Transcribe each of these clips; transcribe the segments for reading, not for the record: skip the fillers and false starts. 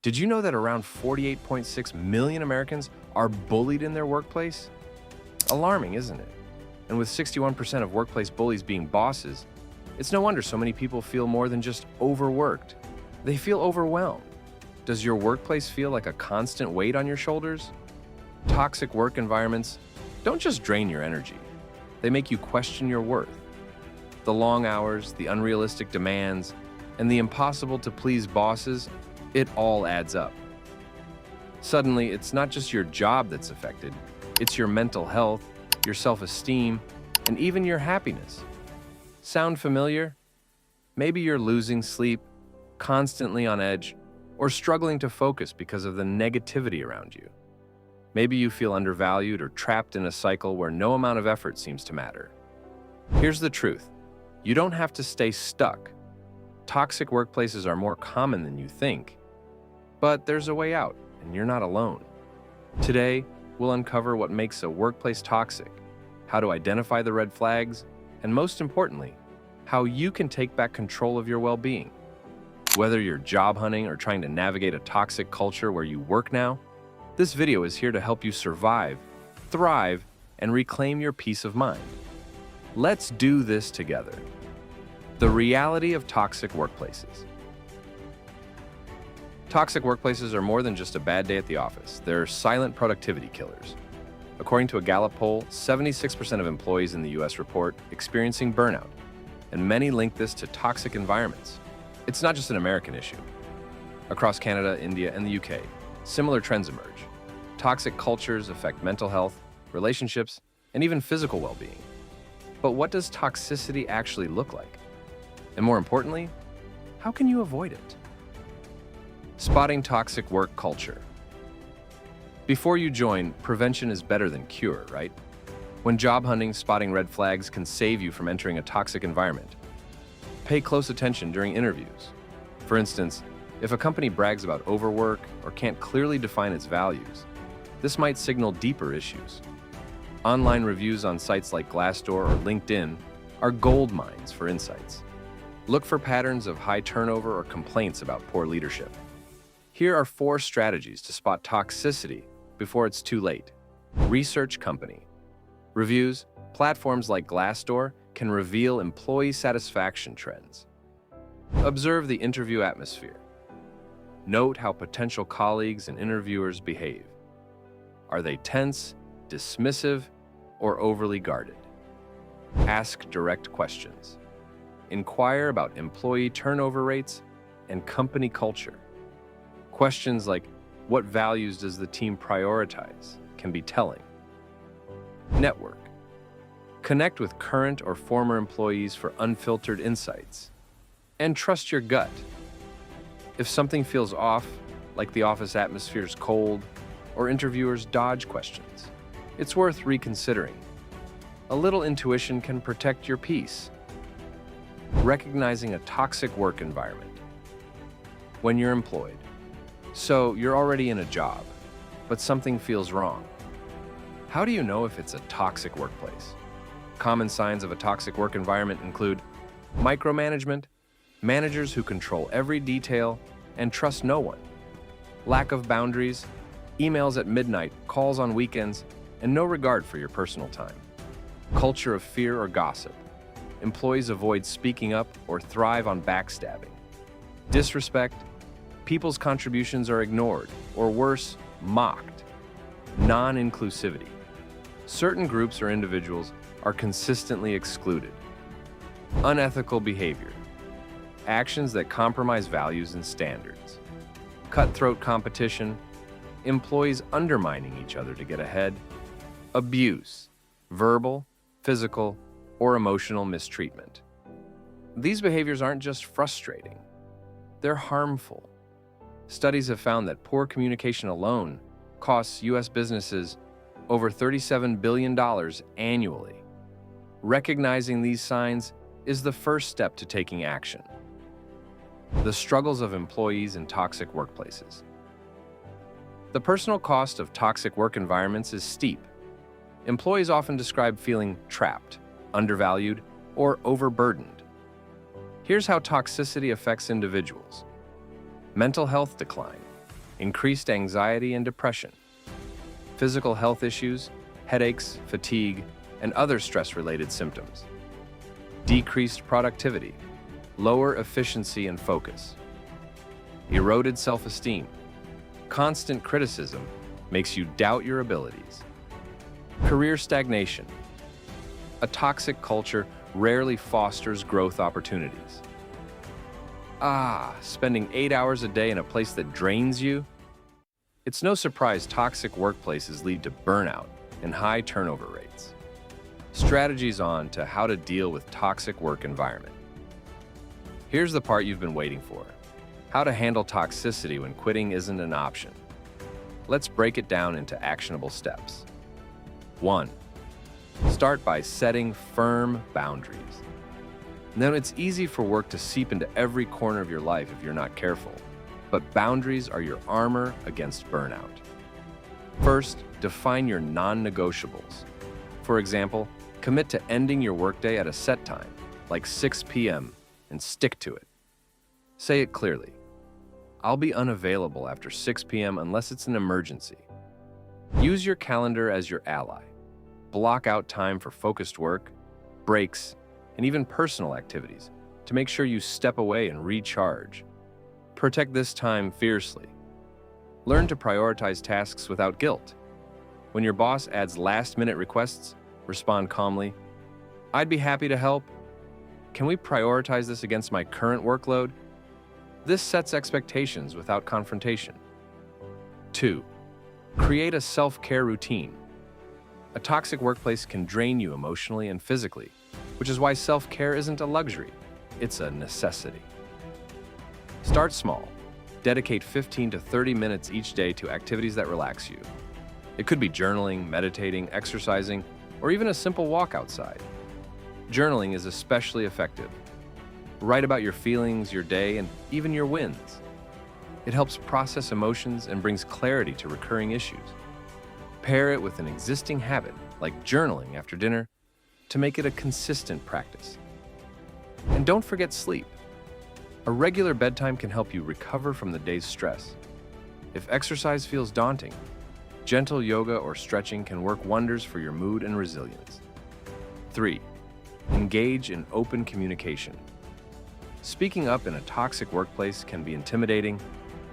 Did you know that around 48.6 million Americans are bullied in their workplace? Alarming, isn't it? And with 61% of workplace bullies being bosses, it's no wonder so many people feel more than just overworked. They feel overwhelmed. Does your workplace feel like a constant weight on your shoulders? Toxic work environments don't just drain your energy, they make you question your worth. The long hours, the unrealistic demands, and the impossible to please bosses, it all adds up. Suddenly, it's not just your job that's affected, it's your mental health, your self-esteem, and even your happiness. Sound familiar? Maybe you're losing sleep, constantly on edge, or struggling to focus because of the negativity around you. Maybe you feel undervalued or trapped in a cycle where no amount of effort seems to matter. Here's the truth. You don't have to stay stuck. Toxic workplaces are more common than you think. But there's a way out, and you're not alone. Today, we'll uncover what makes a workplace toxic, how to identify the red flags, and most importantly, how you can take back control of your well-being. Whether you're job hunting or trying to navigate a toxic culture where you work now, this video is here to help you survive, thrive, and reclaim your peace of mind. Let's do this together. The reality of toxic workplaces. Toxic workplaces are more than just a bad day at the office. They're silent productivity killers. According to a Gallup poll, 76% of employees in the US report experiencing burnout, and many link this to toxic environments. It's not just an American issue. Across Canada, India, and the UK, similar trends emerge. Toxic cultures affect mental health, relationships, and even physical well-being. But what does toxicity actually look like? And more importantly, how can you avoid it? Spotting toxic work culture. Before you join, prevention is better than cure, right? When job hunting, spotting red flags can save you from entering a toxic environment. Pay close attention during interviews. For instance, if a company brags about overwork or can't clearly define its values, this might signal deeper issues. Online reviews on sites like Glassdoor or LinkedIn are gold mines for insights. Look for patterns of high turnover or complaints about poor leadership. Here are 4 strategies to spot toxicity before it's too late. Research company. Reviews, platforms like Glassdoor can reveal employee satisfaction trends. Observe the interview atmosphere. Note how potential colleagues and interviewers behave. Are they tense, dismissive, or overly guarded? Ask direct questions. Inquire about employee turnover rates and company culture. Questions like, what values does the team prioritize, can be telling. Network. Connect with current or former employees for unfiltered insights. And trust your gut. If something feels off, like the office atmosphere is cold, or interviewers dodge questions, it's worth reconsidering. A little intuition can protect your peace. Recognizing a toxic work environment. When you're employed. So you're already in a job, but something feels wrong. How do you know if it's a toxic workplace? Common signs of a toxic work environment include micromanagement, managers who control every detail and trust no one, lack of boundaries, emails at midnight, calls on weekends, and no regard for your personal time. Culture of fear or gossip. Employees avoid speaking up or thrive on backstabbing. Disrespect. People's contributions are ignored, or worse, mocked. Non-inclusivity. Certain groups or individuals are consistently excluded. Unethical behavior. Actions that compromise values and standards. Cutthroat competition. Employees undermining each other to get ahead. Abuse. Verbal, physical, or emotional mistreatment. These behaviors aren't just frustrating. They're harmful. Studies have found that poor communication alone costs U.S. businesses over $37 billion annually. Recognizing these signs is the first step to taking action. The struggles of employees in toxic workplaces. The personal cost of toxic work environments is steep. Employees often describe feeling trapped, undervalued, or overburdened. Here's how toxicity affects individuals. Mental health decline. increased anxiety and depression, physical health issues, headaches, fatigue, and other stress-related symptoms, decreased productivity, lower efficiency and focus, eroded self-esteem, constant criticism makes you doubt your abilities, career stagnation. A toxic culture rarely fosters growth opportunities. Spending 8 hours a day in a place that drains you? It's no surprise toxic workplaces lead to burnout and high turnover rates. Strategies on to how to deal with toxic work environment. Here's the part you've been waiting for. How to handle toxicity when quitting isn't an option. Let's break it down into actionable steps. 1. Start by setting firm boundaries. Now, it's easy for work to seep into every corner of your life if you're not careful, but boundaries are your armor against burnout. First, define your non-negotiables. For example, commit to ending your workday at a set time, like 6 p.m., and stick to it. Say it clearly. I'll be unavailable after 6 p.m. unless it's an emergency. Use your calendar as your ally. Block out time for focused work, breaks, and even personal activities to make sure you step away and recharge. Protect this time fiercely. Learn to prioritize tasks without guilt. When your boss adds last-minute requests, respond calmly. I'd be happy to help. Can we prioritize this against my current workload? This sets expectations without confrontation. 2. Create a self-care routine. A toxic workplace can drain you emotionally and physically, which is why self-care isn't a luxury, it's a necessity. Start small. Dedicate 15 to 30 minutes each day to activities that relax you. It could be journaling, meditating, exercising, or even a simple walk outside. Journaling is especially effective. Write about your feelings, your day, and even your wins. It helps process emotions and brings clarity to recurring issues. Pair it with an existing habit, like journaling after dinner, to make it a consistent practice. And don't forget sleep. A regular bedtime can help you recover from the day's stress. If exercise feels daunting, gentle yoga or stretching can work wonders for your mood and resilience. 3. Engage in open communication. Speaking up in a toxic workplace can be intimidating,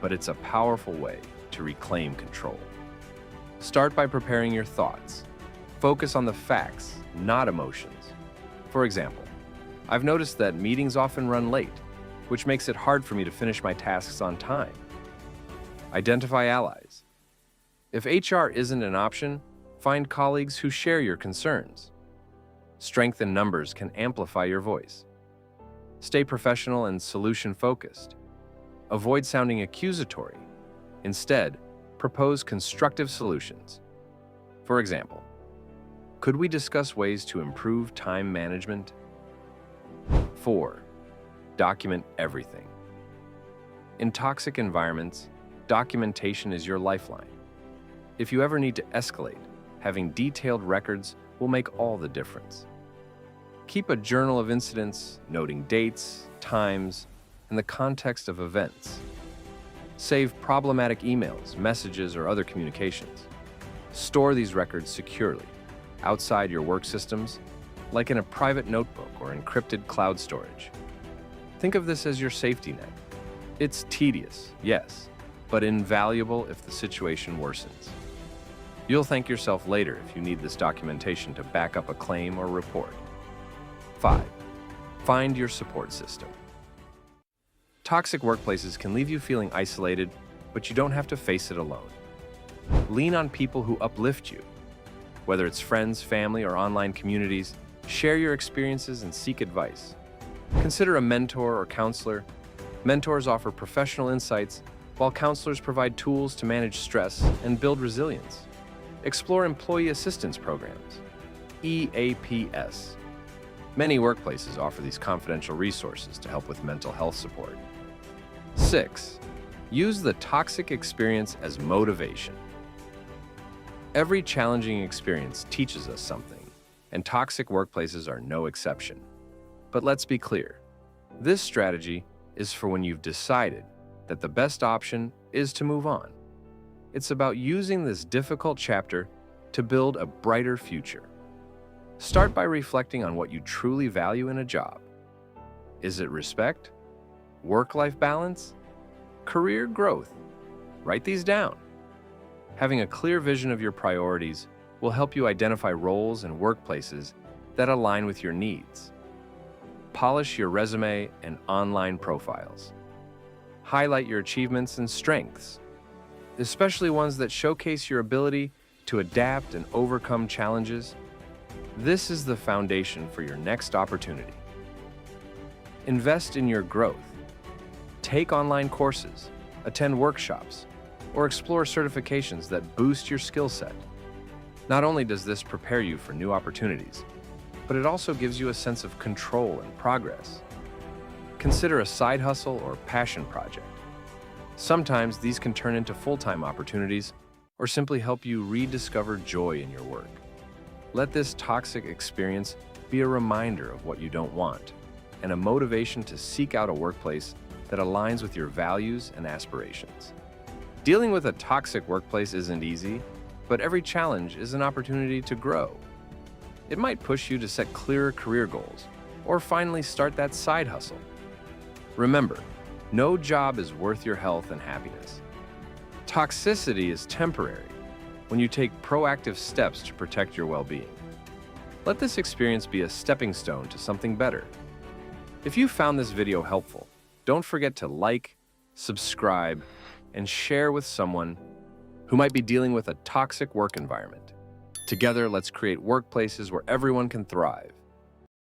but it's a powerful way to reclaim control. Start by preparing your thoughts. Focus on the facts, not emotions. For example, I've noticed that meetings often run late, which makes it hard for me to finish my tasks on time. Identify allies. If HR isn't an option, find colleagues who share your concerns. Strength in numbers can amplify your voice. Stay professional and solution-focused. Avoid sounding accusatory. Instead, propose constructive solutions. For example, could we discuss ways to improve time management? 4. Document everything. In toxic environments, documentation is your lifeline. If you ever need to escalate, having detailed records will make all the difference. Keep a journal of incidents, noting dates, times, and the context of events. Save problematic emails, messages, or other communications. Store these records securely, outside your work systems, like in a private notebook or encrypted cloud storage. Think of this as your safety net. It's tedious, yes, but invaluable if the situation worsens. You'll thank yourself later if you need this documentation to back up a claim or report. 5. Find your support system. Toxic workplaces can leave you feeling isolated, but you don't have to face it alone. Lean on people who uplift you. Whether it's friends, family, or online communities, share your experiences and seek advice. Consider a mentor or counselor. Mentors offer professional insights, while counselors provide tools to manage stress and build resilience. Explore employee assistance programs, EAPS. Many workplaces offer these confidential resources to help with mental health support. 6. Use the toxic experience as motivation. Every challenging experience teaches us something, and toxic workplaces are no exception. But let's be clear, this strategy is for when you've decided that the best option is to move on. It's about using this difficult chapter to build a brighter future. Start by reflecting on what you truly value in a job. Is it respect? Work-life balance? Career growth? Write these down. Having a clear vision of your priorities will help you identify roles and workplaces that align with your needs. Polish your resume and online profiles. Highlight your achievements and strengths, especially ones that showcase your ability to adapt and overcome challenges. This is the foundation for your next opportunity. Invest in your growth. Take online courses, attend workshops, or explore certifications that boost your skill set. Not only does this prepare you for new opportunities, but it also gives you a sense of control and progress. Consider a side hustle or passion project. Sometimes these can turn into full-time opportunities or simply help you rediscover joy in your work. Let this toxic experience be a reminder of what you don't want and a motivation to seek out a workplace that aligns with your values and aspirations. Dealing with a toxic workplace isn't easy, but every challenge is an opportunity to grow. It might push you to set clearer career goals or finally start that side hustle. Remember, no job is worth your health and happiness. Toxicity is temporary when you take proactive steps to protect your well-being. Let this experience be a stepping stone to something better. If you found this video helpful, don't forget to like, subscribe, and share with someone who might be dealing with a toxic work environment. Together, let's create workplaces where everyone can thrive.